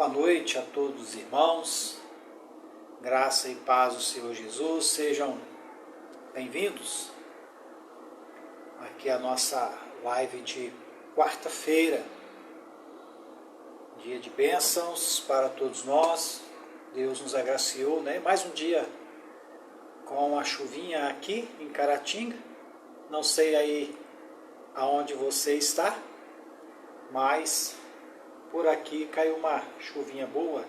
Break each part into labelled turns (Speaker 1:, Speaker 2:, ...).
Speaker 1: Boa noite a todos os irmãos, graça e paz do Senhor Jesus, sejam bem-vindos aqui à nossa live de quarta-feira, dia de bênçãos para todos nós. Deus nos agraciou, né? Mais um dia com a chuvinha aqui em Caratinga, não sei aí aonde você está, mas por aqui caiu uma chuvinha boa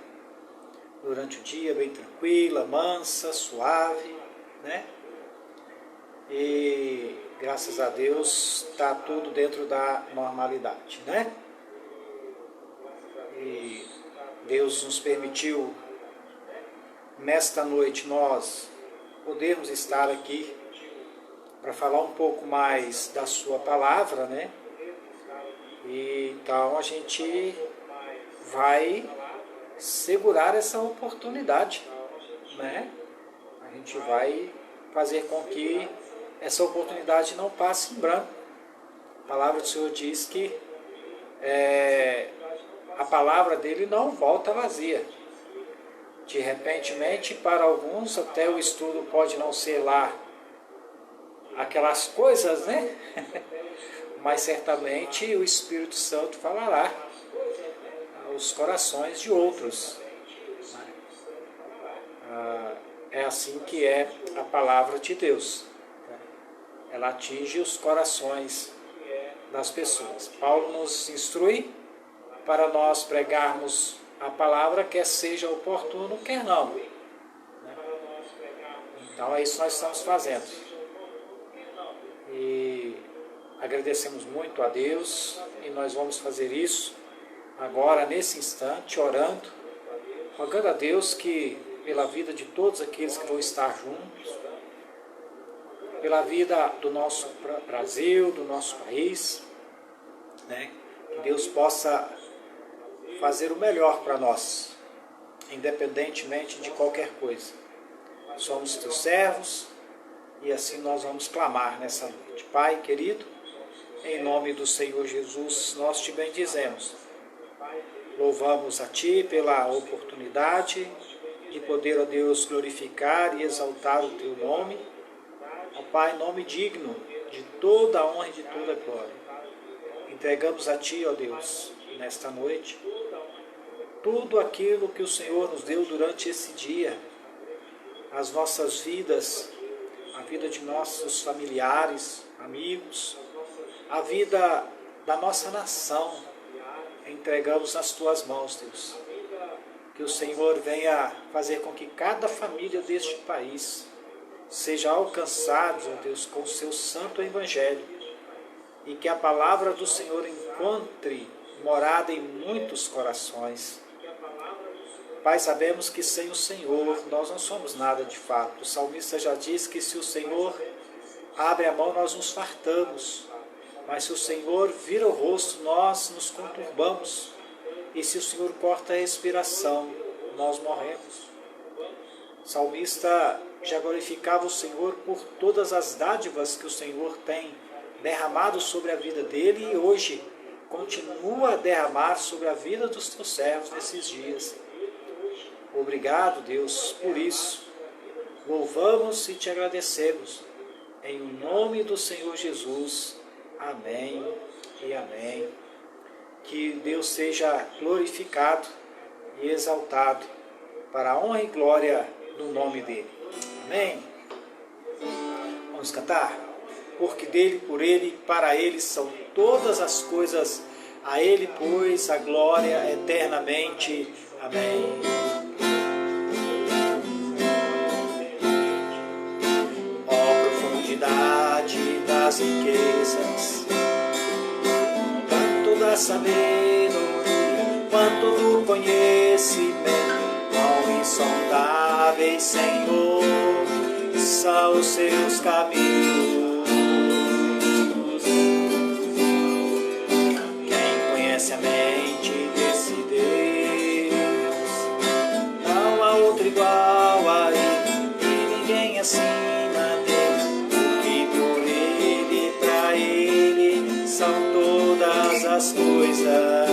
Speaker 1: durante o dia, bem tranquila, mansa, suave, né? E graças a Deus está tudo dentro da normalidade, né? E Deus nos permitiu nesta noite nós podermos estar aqui para falar um pouco mais da sua palavra, né? E então a gente vai segurar essa oportunidade, né? A gente vai fazer com que essa oportunidade não passe em branco. A palavra do Senhor diz que a palavra dele não volta vazia. De repentemente, para alguns, até o estudo pode não ser lá aquelas coisas, né? Mas certamente o Espírito Santo falará aos corações de outros. É assim que é a palavra de Deus. Ela atinge os corações das pessoas. Paulo nos instrui para nós pregarmos a palavra, quer seja oportuno, quer não. Então é isso que nós estamos fazendo. E agradecemos muito a Deus e nós vamos fazer isso agora, nesse instante, orando, rogando a Deus que, pela vida de todos aqueles que vão estar juntos, pela vida do nosso Brasil, do nosso país, né? Que Deus possa fazer o melhor para nós, independentemente de qualquer coisa. Somos teus servos e assim nós vamos clamar nessa noite. Pai querido, em nome do Senhor Jesus, nós te bendizemos. Louvamos a Ti pela oportunidade de poder, ó Deus, glorificar e exaltar o Teu nome. Ó Pai, nome digno de toda a honra e de toda a glória. Entregamos a Ti, ó Deus, nesta noite, tudo aquilo que o Senhor nos deu durante esse dia, as nossas vidas, a vida de nossos familiares, amigos, a vida da nossa nação, entregamos nas Tuas mãos, Deus. Que o Senhor venha fazer com que cada família deste país seja alcançada, ó Deus, com o Seu santo Evangelho, e que a palavra do Senhor encontre morada em muitos corações. Pai, sabemos que sem o Senhor nós não somos nada de fato. O salmista já diz que se o Senhor abre a mão, nós nos fartamos. Mas se o Senhor vira o rosto, nós nos conturbamos. E se o Senhor corta a respiração, nós morremos. O salmista já glorificava o Senhor por todas as dádivas que o Senhor tem derramado sobre a vida dele e hoje continua a derramar sobre a vida dos teus servos nesses dias. Obrigado, Deus, por isso. Louvamos e te agradecemos. Em nome do Senhor Jesus. Amém e amém. Que Deus seja glorificado e exaltado para a honra e glória do nome dele. Amém. Vamos cantar? Porque dele, por ele, para ele são todas as coisas, a ele, pois, a glória eternamente. Amém. Ó profundidade das riquezas, tanto da sabedoria, quanto do conhecimento, quão insondáveis, Senhor, são os seus caminhos. Quem conhece a mente desse Deus, não há outro igual a ele, e ninguém acima dele, porque por ele, pra ele, são todas as coisas.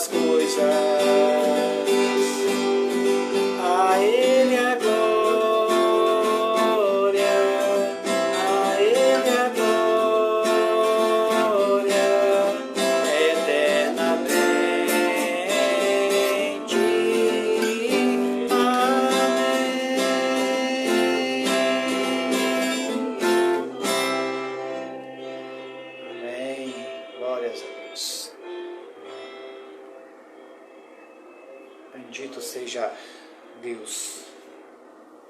Speaker 1: as coisas. A Ele a glória, a Ele a glória, eternamente. Amém. Glórias a Deus. Bendito seja Deus,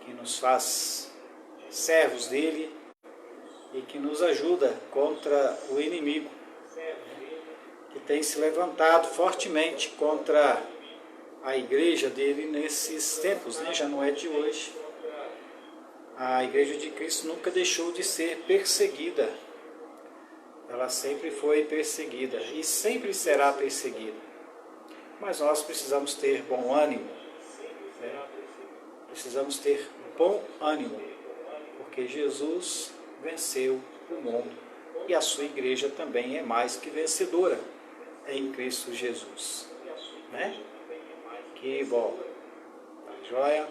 Speaker 1: que nos faz servos dele e que nos ajuda contra o inimigo, que tem se levantado fortemente contra a igreja dele nesses tempos, né? Já não é de hoje. A igreja de Cristo nunca deixou de ser perseguida. Ela sempre foi perseguida e sempre será perseguida. Mas nós precisamos ter bom ânimo, né? Precisamos ter bom ânimo, porque Jesus venceu o mundo e a sua igreja também é mais que vencedora em Cristo Jesus, né? Que bom, tá joia?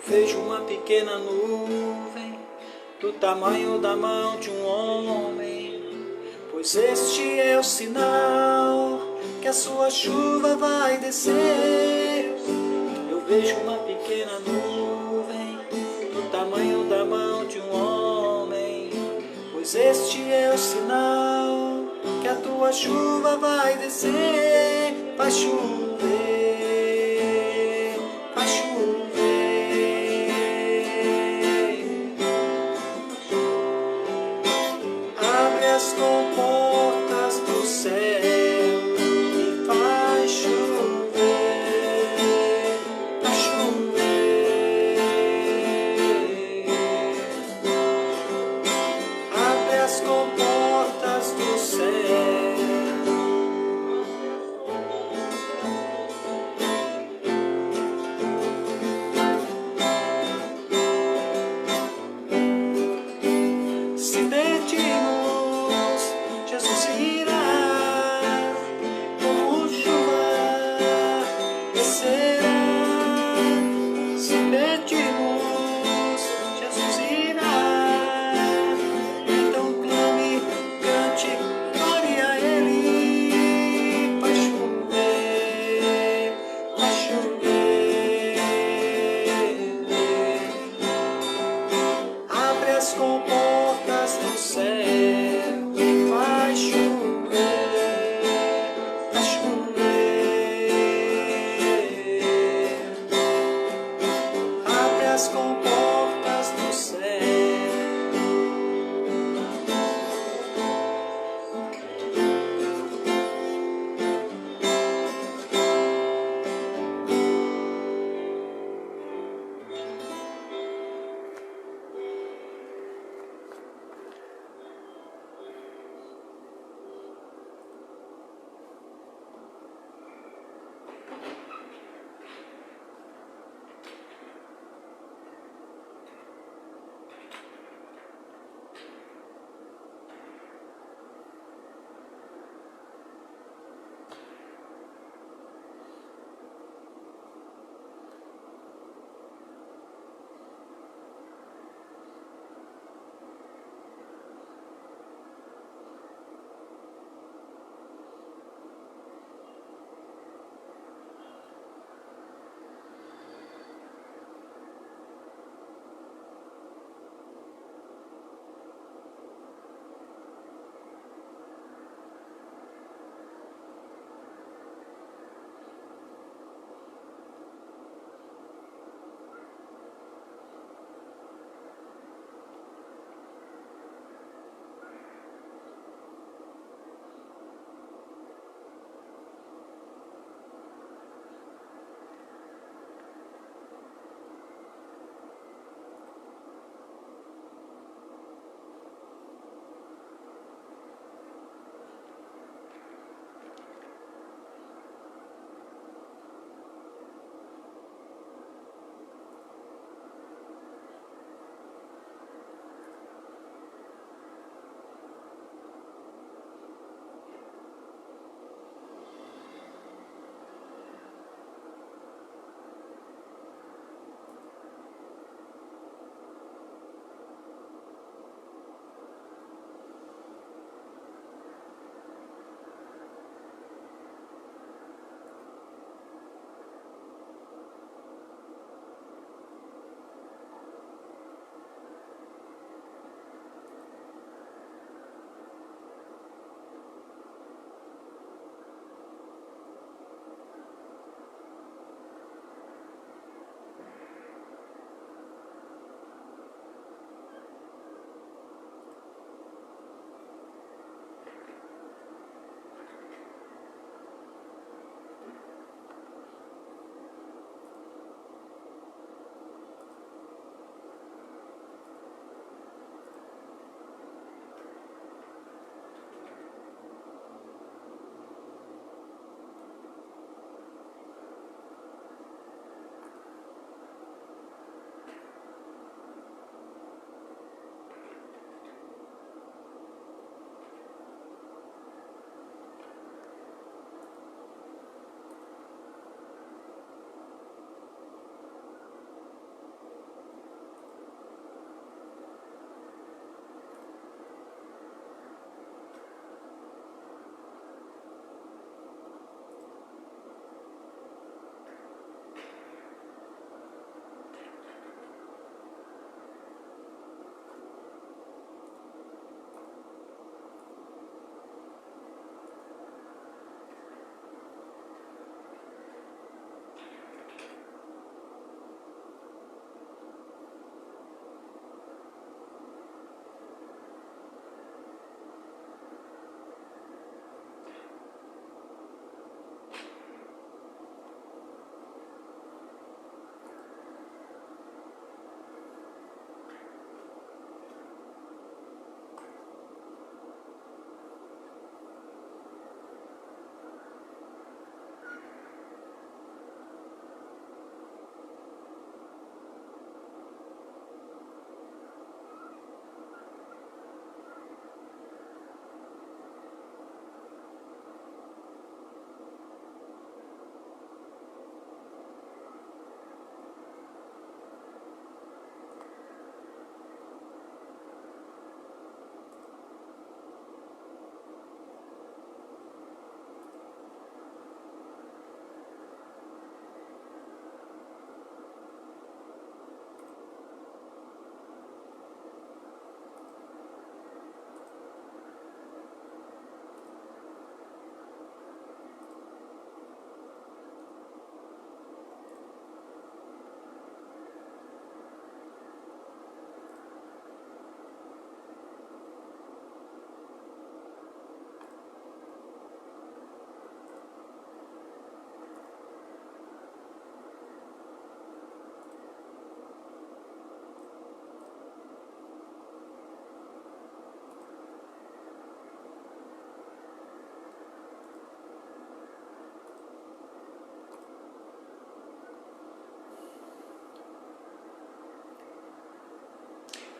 Speaker 1: Vejo uma pequena nuvem do tamanho da mão de um homem, pois este é o sinal que a sua chuva vai descer. Eu vejo uma pequena nuvem do tamanho da mão de um homem, pois este é o sinal que a tua chuva vai descer. Vai chover, vai chover. As comportas do céu e faz chover, faz chover. Abre as comportas do céu. Se pedimos, Jesus irá, como chuva descerá. Se pedimos, Jesus irá. Então clame, cante, glória a Ele. Vai chover, vai chover. Abre as comportas do céu e vai chover, vai chover. Abre as comportas do céu.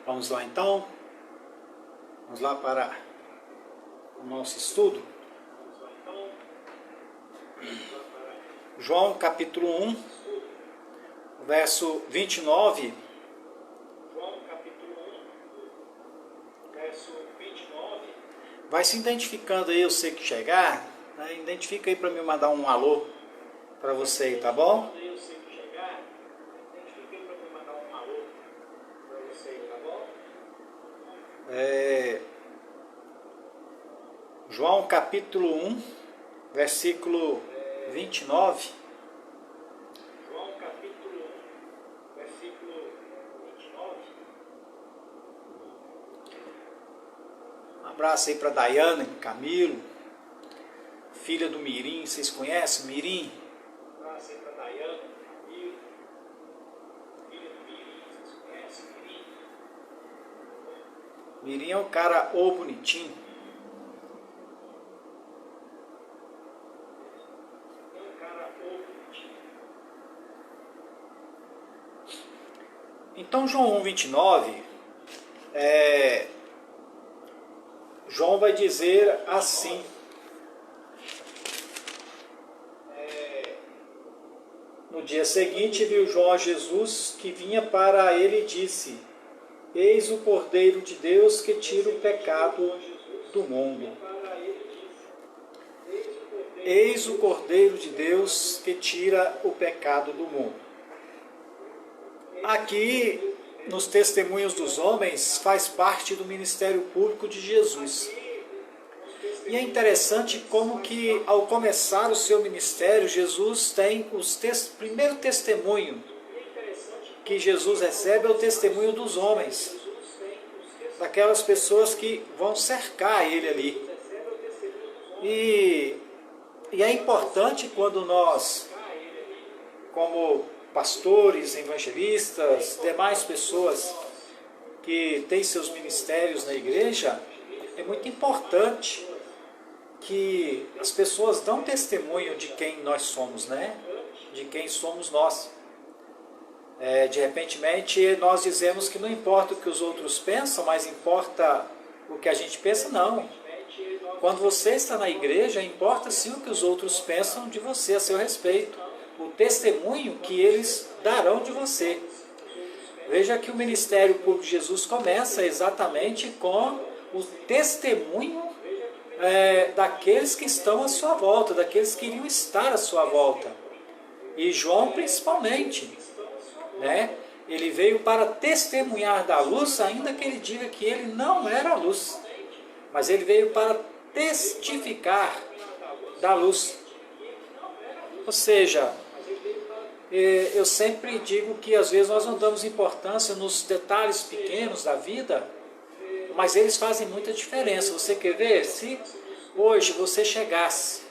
Speaker 1: Vamos lá então, vamos lá para o nosso estudo. João capítulo 1, verso 29. João capítulo 1, verso 29. Vai se identificando aí, eu sei que chegar, né? Identifica aí para me mandar um alô para você aí, tá bom? João capítulo 1, versículo 29. João capítulo 1, versículo 29. Um abraço aí para Daiane, Camilo, filha do Mirim. Vocês conhecem o Mirim? Um abraço aí para Daiane, Camilo, filha do Mirim. Vocês conhecem o Mirim? Mirim é um cara bonitinho. Então, João 1,29, João vai dizer assim, no dia seguinte viu João a Jesus que vinha para ele e disse: Eis o Cordeiro de Deus que tira o pecado do mundo. Eis o Cordeiro de Deus que tira o pecado do mundo. Aqui, nos testemunhos dos homens, faz parte do ministério público de Jesus. E é interessante como que, ao começar o seu ministério, Jesus tem primeiro testemunho que Jesus recebe é o testemunho dos homens, daquelas pessoas que vão cercar ele ali. E é importante quando nós, como pastores, evangelistas, demais pessoas que têm seus ministérios na igreja, é muito importante que as pessoas dão testemunho de quem nós somos, né? De quem somos nós. De repente nós dizemos que não importa o que os outros pensam, mas importa o que a gente pensa, não. Quando você está na igreja, importa sim o que os outros pensam de você a seu respeito. O testemunho que eles darão de você. Veja que o ministério público de Jesus começa exatamente com o testemunho daqueles que estão à sua volta, daqueles que iriam estar à sua volta. E João principalmente, né? Ele veio para testemunhar da luz, ainda que ele diga que ele não era a luz, mas ele veio para testificar da luz. Ou seja, eu sempre digo que às vezes nós não damos importância nos detalhes pequenos da vida, mas eles fazem muita diferença. Você quer ver? Se hoje você chegasse,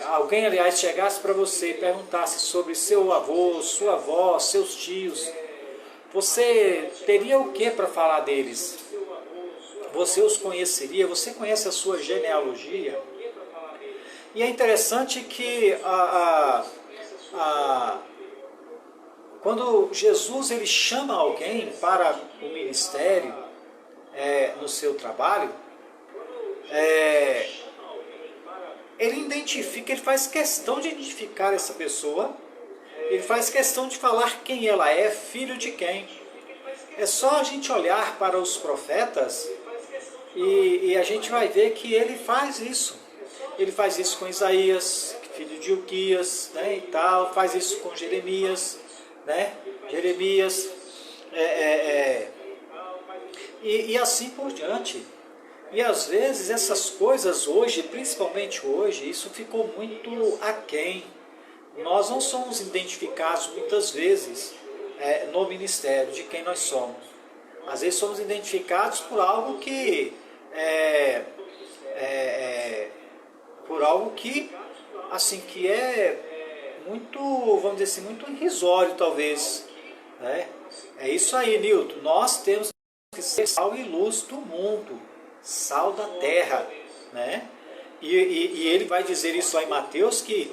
Speaker 1: alguém aliás chegasse para você e perguntasse sobre seu avô, sua avó, seus tios, você teria o que para falar deles? Você os conheceria? Você conhece a sua genealogia? E é interessante que quando Jesus ele chama alguém para o ministério, no seu trabalho, ele identifica, ele faz questão de identificar essa pessoa, ele faz questão de falar quem ela é, filho de quem. É só a gente olhar para os profetas e a gente vai ver que ele faz isso. Ele faz isso com Isaías, filho de Ilquias, né, e tal, faz isso com Jeremias, né, e assim por diante. E às vezes essas coisas hoje, principalmente hoje, isso ficou muito aquém. Nós não somos identificados muitas vezes no ministério de quem nós somos. Às vezes somos identificados por algo que assim, que é muito, vamos dizer assim, muito irrisório talvez, né? É isso aí, Nilton. Nós temos que ser sal e luz do mundo, sal da terra, né? E ele vai dizer isso lá em Mateus, que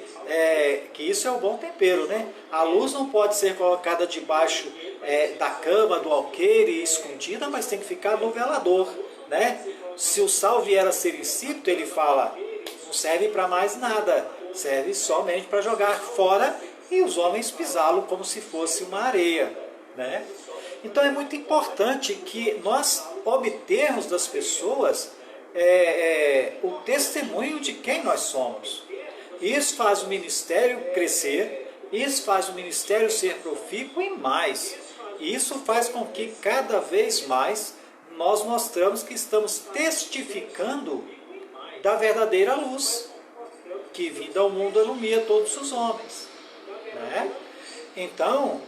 Speaker 1: isso é o bom tempero, né? A luz não pode ser colocada debaixo da cama, do alqueire, escondida, mas tem que ficar no velador, né? Se o sal vier a ser insípido, ele fala, não serve para mais nada, serve somente para jogar fora e os homens pisá-lo como se fosse uma areia, né? Então é muito importante que nós obtermos das pessoas o testemunho de quem nós somos. Isso faz o ministério crescer, isso faz o ministério ser profícuo e mais. Isso faz com que cada vez mais nós mostramos que estamos testificando da verdadeira luz, que vinda ao mundo alumia todos os homens, né? Então,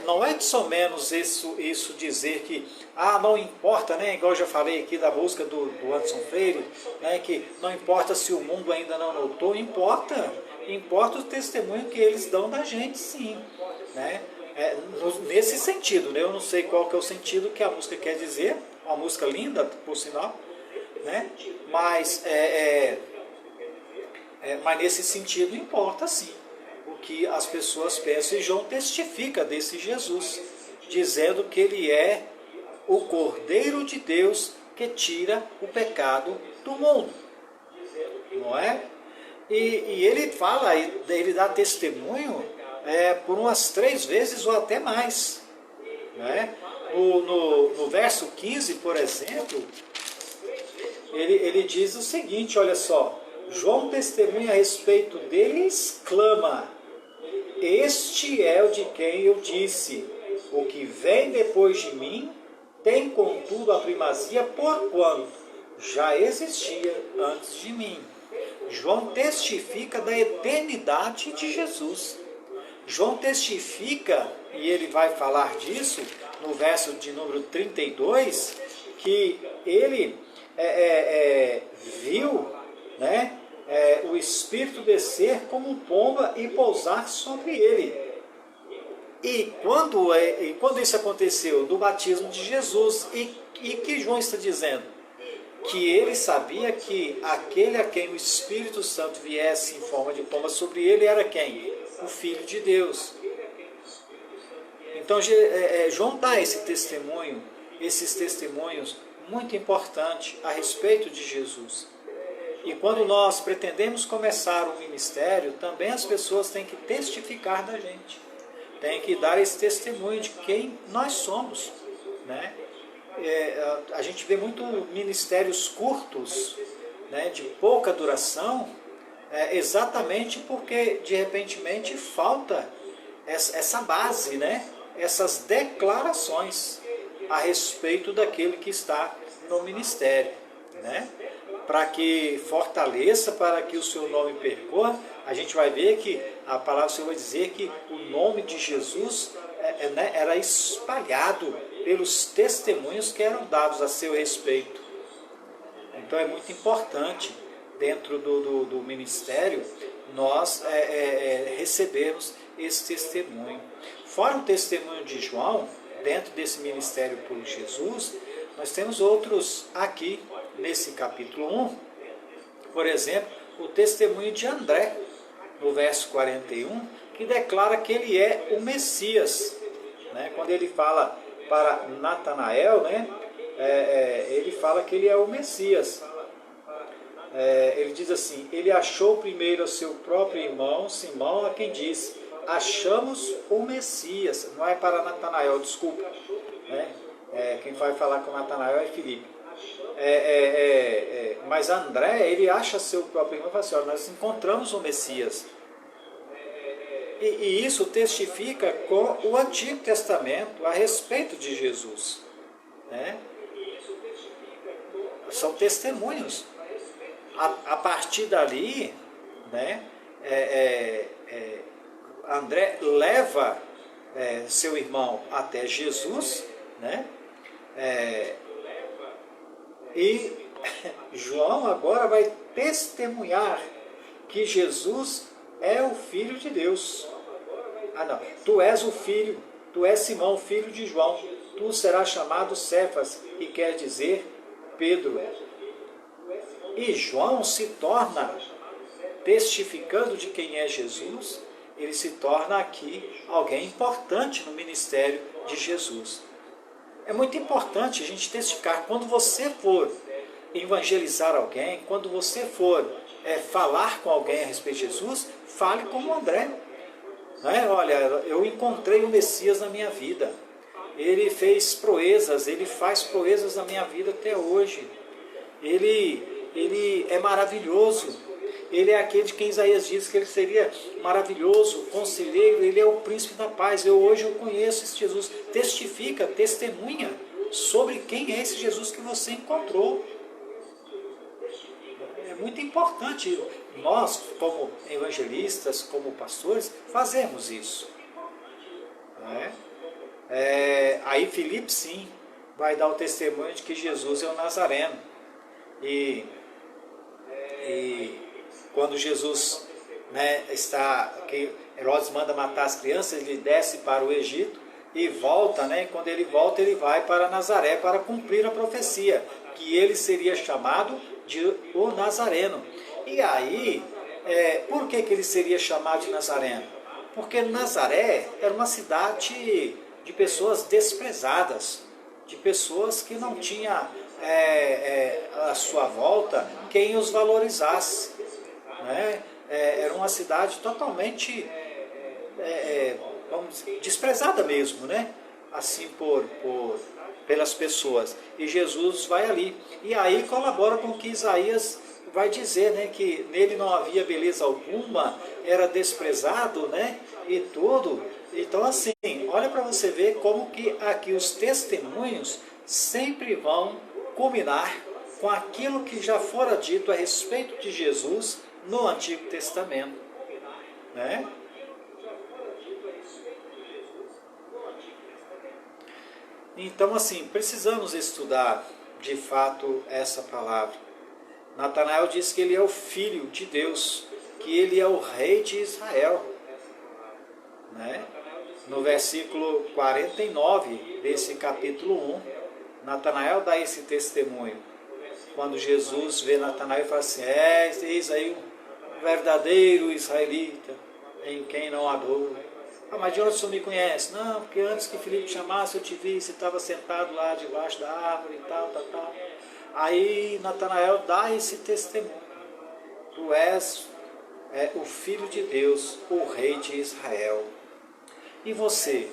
Speaker 1: não é de somenos isso dizer que não importa, né? Igual eu já falei aqui da música do Anderson Freire, né? Que não importa se o mundo ainda não notou, importa o testemunho que eles dão da gente, sim, né? Nesse sentido, né? Eu não sei qual que é o sentido que a música quer dizer, uma música linda, por sinal, né? Mas nesse sentido importa, sim, o que as pessoas pensam. E João testifica desse Jesus, dizendo que ele é o Cordeiro de Deus que tira o pecado do mundo, não é? E ele fala, ele dá testemunho por umas 3 vezes ou até mais, né? No verso 15, por exemplo, ele diz o seguinte, olha só, João testemunha a respeito dele e exclama, este é o de quem eu disse, o que vem depois de mim tem contudo a primazia, porquanto já existia antes de mim. João testifica da eternidade de Jesus. João testifica, e ele vai falar disso no verso de número 32, que ele viu, né, o Espírito descer como pomba e pousar sobre ele. E quando isso aconteceu? Do batismo de Jesus. E que João está dizendo? Que ele sabia que aquele a quem o Espírito Santo viesse em forma de pomba sobre ele era quem? O Filho de Deus. Então João dá esses testemunhos muito importantes a respeito de Jesus. E quando nós pretendemos começar um ministério, também as pessoas têm que testificar da gente. Tem que dar esse testemunho de quem nós somos, né? A gente vê muito ministérios curtos, né, de pouca duração, exatamente porque de repentemente falta essa base, né, essas declarações a respeito daquele que está no ministério, né? Para que fortaleça, para que o seu nome percorra. A gente vai ver que a palavra do Senhor vai dizer que o nome de Jesus era espalhado pelos testemunhos que eram dados a seu respeito. Então é muito importante, dentro do ministério, nós recebermos esse testemunho. Fora o testemunho de João, dentro desse ministério por Jesus, nós temos outros aqui, nesse capítulo 1, por exemplo, o testemunho de André, no verso 41, que declara que ele é o Messias, né? Quando ele fala para Natanael, né? Ele fala que ele é o Messias. Ele diz assim, ele achou primeiro o seu próprio irmão, Simão, a quem disse, achamos o Messias. Não é para Natanael, desculpa, né? Quem vai falar com Natanael é Filipe. Mas André, ele acha seu próprio irmão e fala assim, olha, nós encontramos o Messias. E isso testifica com o Antigo Testamento a respeito de Jesus, né? São testemunhos. A partir dali, né, André leva seu irmão até Jesus, né? E João agora vai testemunhar que Jesus é o Filho de Deus. Não, tu és o filho, tu és Simão, filho de João, tu serás chamado Cefas, que quer dizer Pedro. E João se torna, testificando de quem é Jesus, ele se torna aqui alguém importante no ministério de Jesus. É muito importante a gente testificar. Quando você for evangelizar alguém, quando você for falar com alguém a respeito de Jesus, fale como André. Olha, eu encontrei o Messias na minha vida. Ele fez proezas, ele faz proezas na minha vida até hoje. Ele é maravilhoso. Ele é aquele de quem Isaías diz que ele seria maravilhoso, conselheiro, ele é o príncipe da paz. Hoje eu conheço esse Jesus. Testifica, testemunha sobre quem é esse Jesus que você encontrou. É muito importante nós, como evangelistas, como pastores, fazermos isso. Aí Filipe, sim, vai dar o testemunho de que Jesus é o Nazareno. E quando Jesus que Herodes manda matar as crianças, ele desce para o Egito e volta, quando ele volta, ele vai para Nazaré para cumprir a profecia, que ele seria chamado de o Nazareno. E aí, por que ele seria chamado de Nazareno? Porque Nazaré era uma cidade de pessoas desprezadas, de pessoas que não tinham à sua volta quem os valorizasse. Era uma cidade totalmente vamos dizer, desprezada mesmo, assim pelas pessoas. E Jesus vai ali. E aí colabora com o que Isaías vai dizer, que nele não havia beleza alguma, era desprezado, e tudo. Então assim, olha para você ver como que aqui os testemunhos sempre vão culminar com aquilo que já fora dito a respeito de Jesus no Antigo Testamento. Então assim, precisamos estudar de fato essa palavra. Natanael diz que ele é o Filho de Deus, que ele é o Rei de Israel. No versículo 49 desse capítulo 1, Natanael dá esse testemunho. Quando Jesus vê Natanael e fala assim, eis aí um verdadeiro israelita, em quem não há dor. Mas de onde o senhor me conhece? Não, porque antes que Filipe chamasse eu te vi, você estava sentado lá debaixo da árvore e tal. Aí Natanael dá esse testemunho. Tu és o Filho de Deus, o Rei de Israel. E você?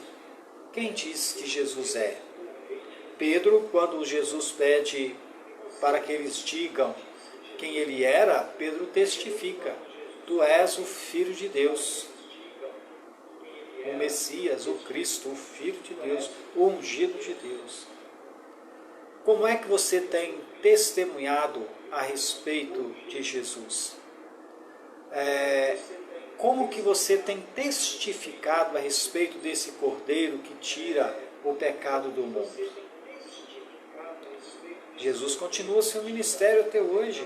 Speaker 1: Quem diz que Jesus é? Pedro, quando Jesus pede para que eles digam quem ele era, Pedro testifica. Tu és o Filho de Deus. O Messias, o Cristo, o Filho de Deus, o ungido de Deus. Como é que você tem testemunhado a respeito de Jesus? Como que você tem testificado a respeito desse Cordeiro que tira o pecado do mundo? Jesus continua seu ministério até hoje.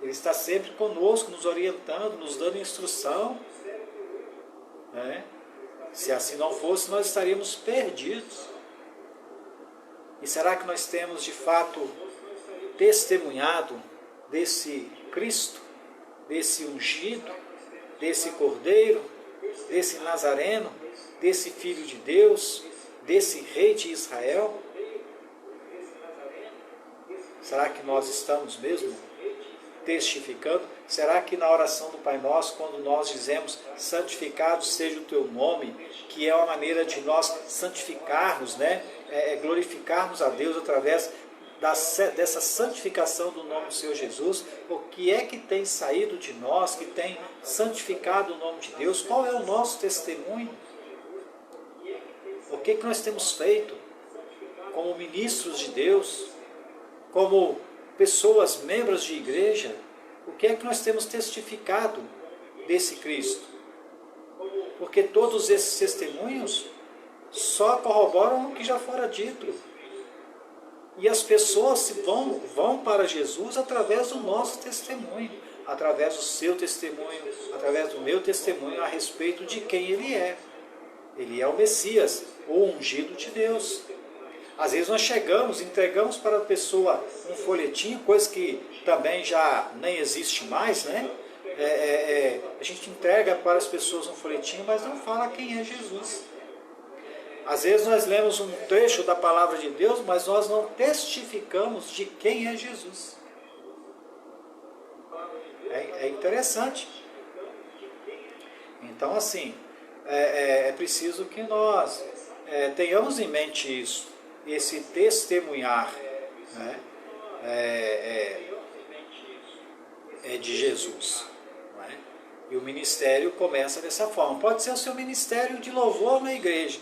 Speaker 1: Ele está sempre conosco, nos orientando, nos dando instrução. Se assim não fosse, nós estaríamos perdidos. E será que nós temos de fato testemunhado desse Cristo, desse ungido, desse Cordeiro, desse Nazareno, desse Filho de Deus, desse Rei de Israel? Será que nós estamos mesmo testificando? Será que na oração do Pai Nosso, quando nós dizemos santificado seja o teu nome, que é uma maneira de nós santificarmos, glorificarmos a Deus através dessa santificação do nome do Senhor Jesus, o que é que tem saído de nós, que tem santificado o nome de Deus? Qual é o nosso testemunho? O que nós temos feito como ministros de Deus, como pessoas, membros de igreja? O que é que nós temos testificado desse Cristo? Porque todos esses testemunhos só corroboram o que já fora dito. E as pessoas vão para Jesus através do nosso testemunho, através do seu testemunho, através do meu testemunho a respeito de quem Ele é. Ele é o Messias, o ungido de Deus. Às vezes nós chegamos, entregamos para a pessoa um folhetinho, coisa que também já nem existe mais, a gente entrega para as pessoas um folhetinho, mas não fala quem é Jesus. Às vezes nós lemos um trecho da palavra de Deus, mas nós não testificamos de quem é Jesus. É interessante. Então, assim, é preciso que nós tenhamos em mente isso, esse testemunhar, né, de Jesus. Não é? E o ministério começa dessa forma. Pode ser o seu ministério de louvor na igreja,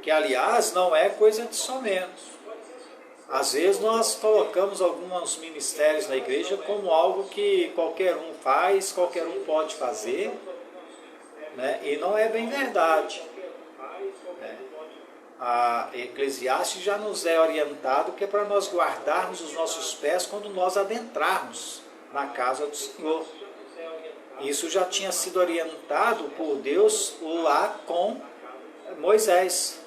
Speaker 1: que, aliás, não é coisa de somente. Às vezes nós colocamos alguns ministérios na igreja como algo que qualquer um faz, qualquer um pode fazer, né? E não é bem verdade. Né? A Eclesiastes já nos é orientado que é para nós guardarmos os nossos pés quando nós adentrarmos na casa do Senhor. Isso já tinha sido orientado por Deus lá com Moisés.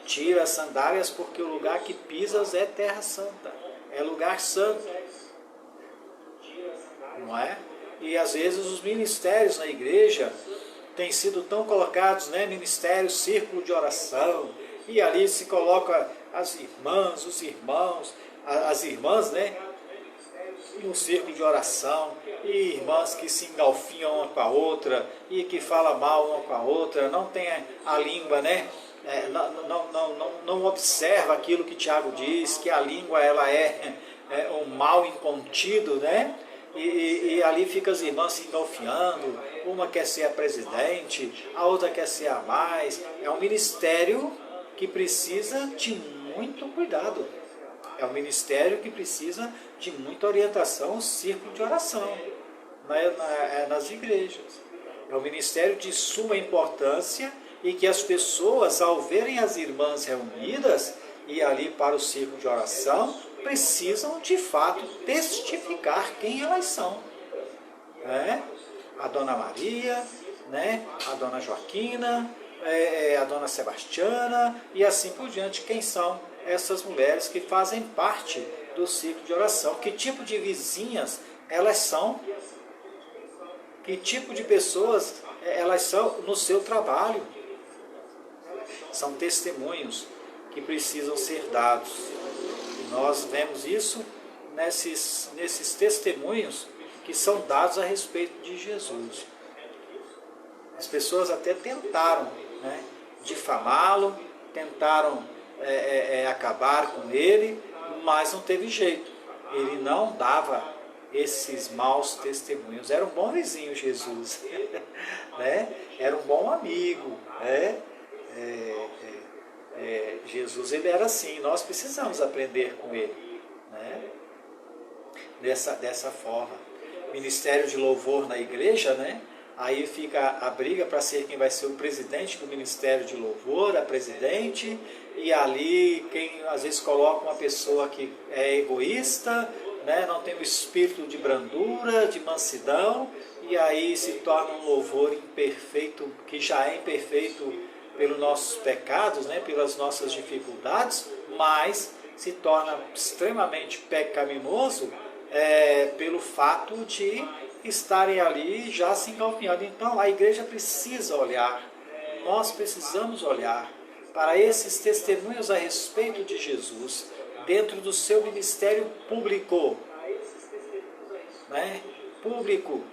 Speaker 1: Tira as sandálias, porque o lugar que pisas é terra santa, é lugar santo. Não é? E às vezes os ministérios na igreja têm sido tão colocados, né? Ministério, círculo de oração, e ali se coloca as irmãs, os irmãos, as irmãs, né? Em um círculo de oração, e irmãs que se engalfinham uma com a outra, e que falam mal uma com a outra, não tem a língua, né? Não observa aquilo que Tiago diz, que a língua ela é um mal incontido, né? E ali fica as irmãs se engalfinhando, uma quer ser a presidente, a outra quer ser a mais. É um ministério que precisa de muito cuidado. É um ministério que precisa de muita orientação, círculo de oração nas igrejas. É um ministério de suma importância, e que as pessoas, ao verem as irmãs reunidas e ali para o círculo de oração, precisam de fato testificar quem elas são. Né? A Dona Maria, né? A Dona Joaquina, a Dona Sebastiana e assim por diante. Quem são essas mulheres que fazem parte do círculo de oração? Que tipo de vizinhas elas são? Que tipo de pessoas elas são no seu trabalho? São testemunhos que precisam ser dados. E nós vemos isso nesses testemunhos que são dados a respeito de Jesus. As pessoas até tentaram, né, difamá-lo, tentaram acabar com ele, mas não teve jeito. Ele não dava esses maus testemunhos. Era um bom vizinho, Jesus. Né? Era um bom amigo. Né? Jesus, ele era assim, nós precisamos aprender com ele, né? Dessa forma. Ministério de louvor na igreja, né? Aí fica a briga para ser quem vai ser o presidente do Ministério de Louvor, a presidente, e ali quem às vezes coloca uma pessoa que é egoísta, né? Não tem o espírito de brandura, de mansidão, e aí se torna um louvor imperfeito, que já é imperfeito pelos nossos pecados, né, pelas nossas dificuldades, mas se torna extremamente pecaminoso pelo fato de estarem ali já se engalfinhando. Então a igreja precisa olhar, nós precisamos olhar para esses testemunhos a respeito de Jesus dentro do seu ministério público. Né? Público.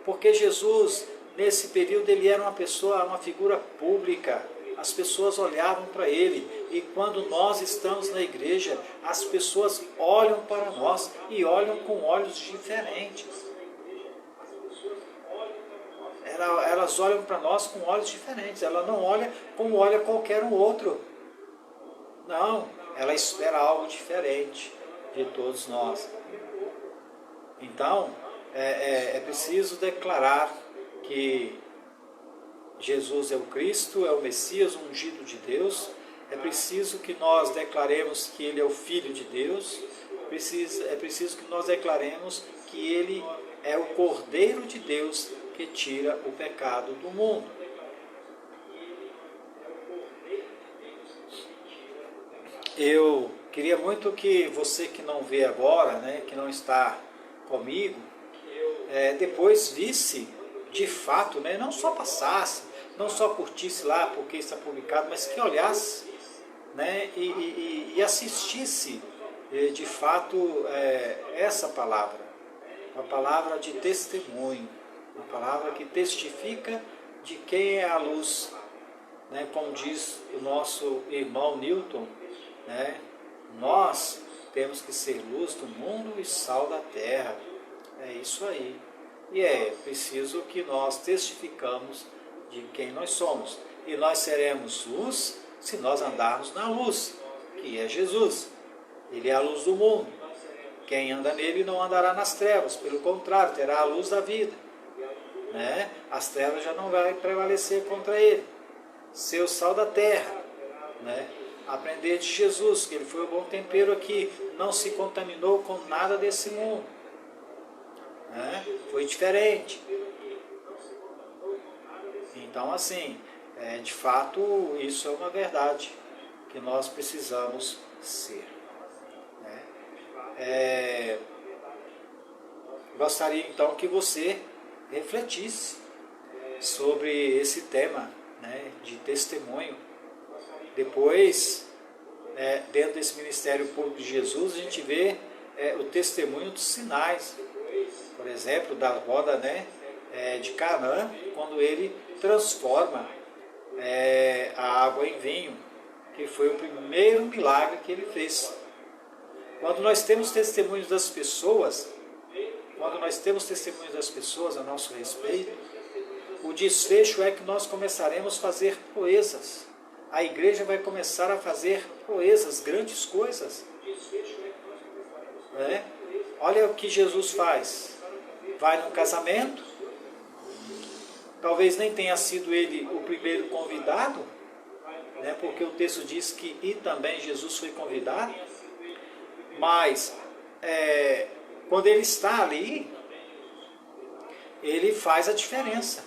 Speaker 1: Porque Jesus, nesse período, ele era uma figura pública. As pessoas olhavam para ele. E quando nós estamos na igreja, as pessoas olham para nós e olham com olhos diferentes. Elas olham para nós com olhos diferentes. Ela não olha como olha qualquer um outro. Não, ela espera algo diferente de todos nós. Então, é preciso declarar que Jesus é o Cristo, é o Messias, o ungido de Deus. É preciso que nós declaremos que Ele é o Filho de Deus. É preciso que nós declaremos que Ele é o Cordeiro de Deus que tira o pecado do mundo. Eu queria muito que você que não vê agora, né, que não está comigo, depois visse de fato, né, não só passasse, não só curtisse lá porque está publicado, mas que olhasse, né, e assistisse de fato essa palavra, uma palavra de testemunho, uma palavra que testifica de quem é a luz, né, como diz o nosso irmão Newton, né, nós temos que ser luz do mundo e sal da terra. É isso aí. E é preciso que nós testificamos de quem nós somos. E nós seremos luz se nós andarmos na luz, que é Jesus. Ele é a luz do mundo. Quem anda nele não andará nas trevas, pelo contrário, terá a luz da vida. Né? As trevas já não vão prevalecer contra ele. Ser o sal da terra. Né? Aprender de Jesus, que ele foi o bom tempero aqui, não se contaminou com nada desse mundo. Né? Foi diferente. Então, assim, de fato, isso é uma verdade que nós precisamos ser. Né? Gostaria, então, que você refletisse sobre esse tema, né, de testemunho. Depois, dentro desse ministério público de Jesus, a gente vê o testemunho dos sinais. Por exemplo, da boda, né, de Canaã, quando ele transforma a água em vinho, que foi o primeiro milagre que ele fez. Quando nós temos testemunhos das pessoas, a nosso respeito, o desfecho é que nós começaremos a fazer proezas. A igreja vai começar a fazer proezas, grandes coisas. Né? Olha o que Jesus faz. Vai num casamento, talvez nem tenha sido ele o primeiro convidado, né? Porque o texto diz que e também Jesus foi convidado, mas quando ele está ali, ele faz a diferença.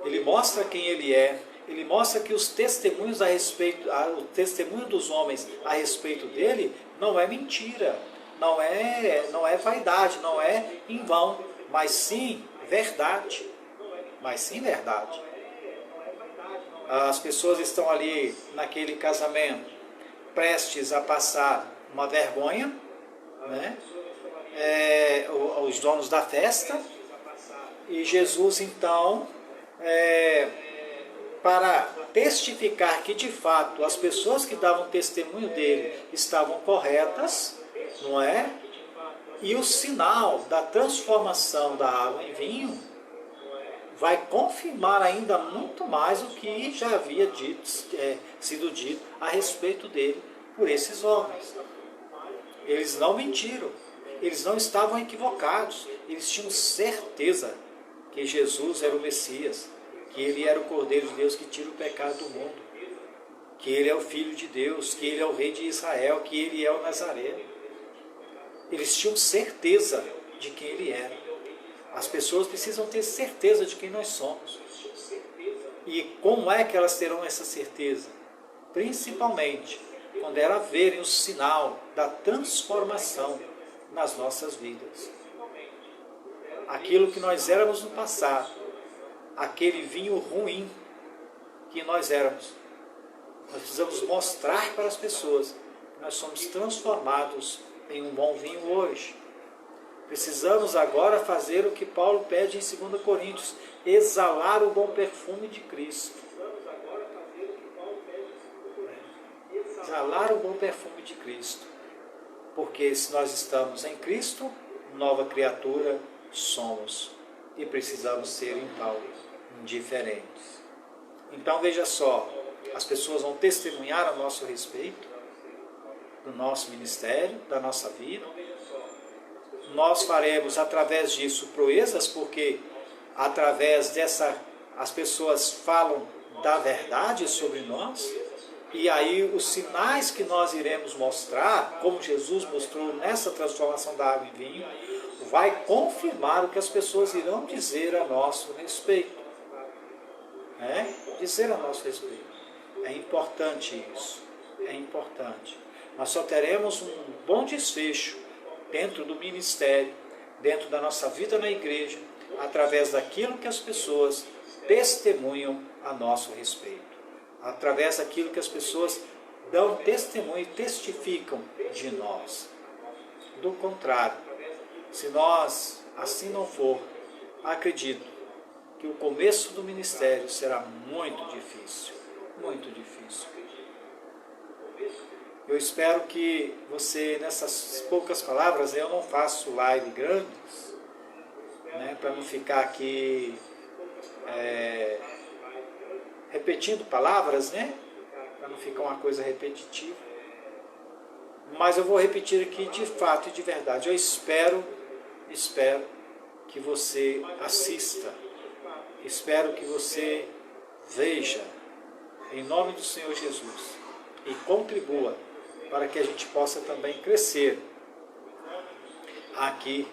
Speaker 1: Ele mostra quem ele é, ele mostra que os testemunhos o testemunho dos homens a respeito dele não é mentira, não é vaidade, não é em vão, mas sim verdade. As pessoas estão ali naquele casamento, prestes a passar uma vergonha, né? Os donos da festa, e Jesus então, para testificar que de fato as pessoas que davam testemunho dele estavam corretas, não é? E o sinal da transformação da água em vinho vai confirmar ainda muito mais o que já havia sido dito a respeito dele por esses homens. Eles não mentiram, eles não estavam equivocados, eles tinham certeza que Jesus era o Messias, que ele era o Cordeiro de Deus que tira o pecado do mundo, que ele é o Filho de Deus, que ele é o Rei de Israel, que ele é o Nazareno. Eles tinham certeza de quem ele era. As pessoas precisam ter certeza de quem nós somos. E como é que elas terão essa certeza? Principalmente quando elas verem o sinal da transformação nas nossas vidas. Aquilo que nós éramos no passado, aquele vinho ruim que nós éramos, nós precisamos mostrar para as pessoas que nós somos transformados em um bom vinho hoje. Precisamos agora fazer o que Paulo pede em 2 Coríntios, exalar o bom perfume de Cristo. Exalar o bom perfume de Cristo. Porque se nós estamos em Cristo, nova criatura somos. E precisamos ser então diferentes. Então veja só, as pessoas vão testemunhar a nosso respeito, do nosso ministério, da nossa vida. Nós faremos através disso proezas, porque através as pessoas falam da verdade sobre nós, e aí os sinais que nós iremos mostrar, como Jesus mostrou nessa transformação da água em vinho, vai confirmar o que as pessoas irão dizer a nosso respeito. Dizer a nosso respeito. É importante isso, é importante. Nós só teremos um bom desfecho dentro do ministério dentro da nossa vida na igreja, através daquilo que as pessoas testemunham a nosso respeito, através daquilo que as pessoas dão testemunho e testificam de nós. Do contrário, se nós assim não for, acredito que o começo do ministério será muito difícil, muito difícil. Eu espero que você, nessas poucas palavras, eu não faço live grandes, né, para não ficar aqui repetindo palavras, né, para não ficar uma coisa repetitiva. Mas eu vou repetir aqui de fato e de verdade. Eu espero que você assista, espero que você veja, em nome do Senhor Jesus, e contribua para que a gente possa também crescer aqui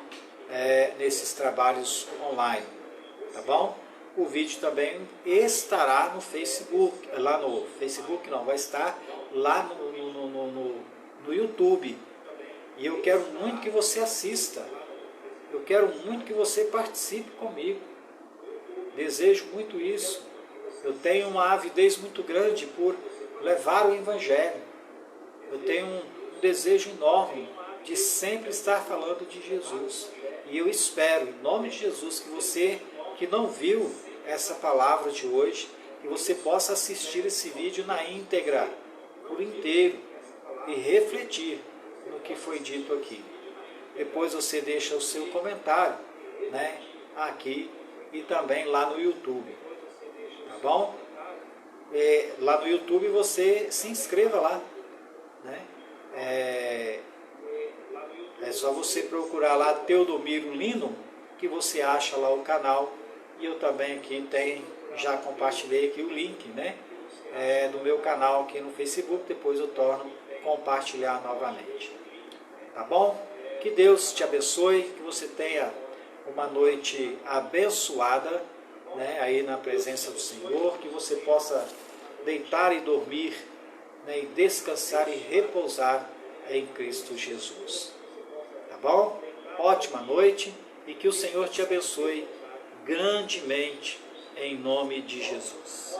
Speaker 1: nesses trabalhos online, tá bom? O vídeo também estará no Facebook, lá no Facebook não, vai estar lá no YouTube. E eu quero muito que você assista, eu quero muito que você participe comigo, desejo muito isso. Eu tenho uma avidez muito grande por levar o Evangelho. Eu tenho um desejo enorme de sempre estar falando de Jesus. E eu espero, em nome de Jesus, que você que não viu essa palavra de hoje, que você possa assistir esse vídeo na íntegra, por inteiro, e refletir no que foi dito aqui. Depois você deixa o seu comentário, né, aqui e também lá no YouTube. Tá bom? Lá no YouTube você se inscreva lá, né? É só você procurar lá Teodomiro Lino, que você acha lá o canal. E eu também aqui já compartilhei aqui o link, né, do meu canal aqui no Facebook. Depois eu torno compartilhar novamente. Tá bom? Que Deus te abençoe, que você tenha uma noite abençoada, né, aí na presença do Senhor, que você possa deitar e dormir, né, e descansar e repousar em Cristo Jesus. Tá bom? Ótima noite e que o Senhor te abençoe grandemente em nome de Jesus.